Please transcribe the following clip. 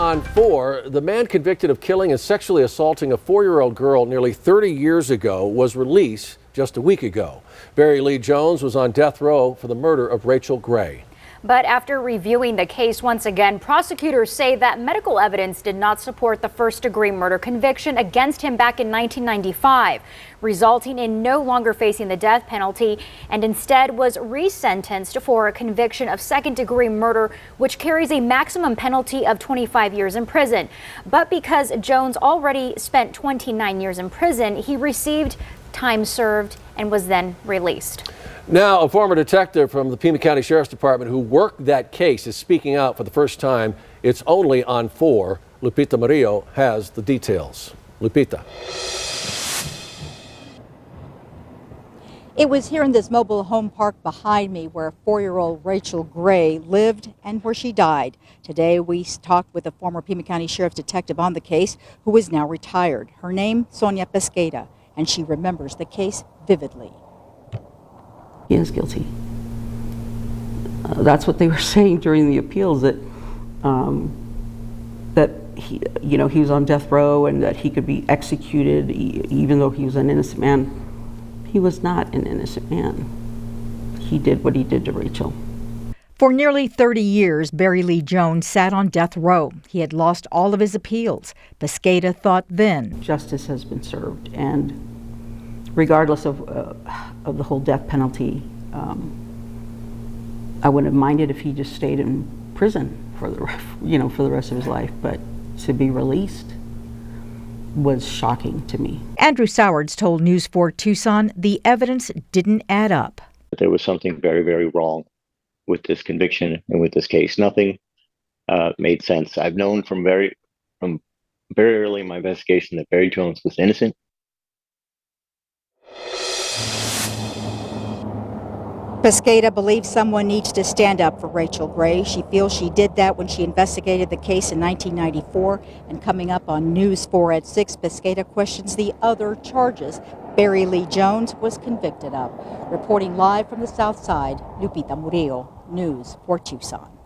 on 4. The man convicted of killing and sexually assaulting a 4-year-old girl nearly 30 years ago was released just a week ago. Barry Lee Jones was on death row for the murder of Rachel Gray. But after reviewing the case once again, prosecutors say that medical evidence did not support the first-degree murder conviction against him back in 1995, resulting in no longer facing the death penalty, and instead was resentenced for a conviction of second-degree murder, which carries a maximum penalty of 25 years in prison. But because Jones already spent 29 years in prison, he received time served and was then released. Now, a former detective from the Pima County Sheriff's Department who worked that case is speaking out for the first time. It's only on 4. Lupita Murillo has the details. Lupita. It was here in this mobile home park behind me where 4-year-old Rachel Gray lived and where she died. Today we talked with a former Pima County Sheriff's detective on the case who is now retired. Her name, Sonia Pesqueira, and she remembers the case vividly. He is guilty. That's what they were saying during the appeals, that that he, he was on death row and that he could be executed even though he was an innocent man. He was not an innocent man. He did what he did to Rachel. For nearly 30 years, Barry Lee Jones sat on death row. He had lost all of his appeals. Pesqueira thought then, justice has been served, and regardless of the whole death penalty, I wouldn't have minded if he just stayed in prison for the for the rest of his life. But to be released was shocking to me. Andrew Sowards told News 4 Tucson the evidence didn't add up. There was something very, very wrong with this conviction and with this case. Nothing made sense. I've known from very early in my investigation that Barry Jones was innocent. Pesqueira believes someone needs to stand up for Rachel Gray. She feels she did that when she investigated the case in 1994. And coming up on News 4 at 6, Pesqueira questions the other charges Barry Lee Jones was convicted of. Reporting live from the South Side, Lupita Murillo, News 4 Tucson.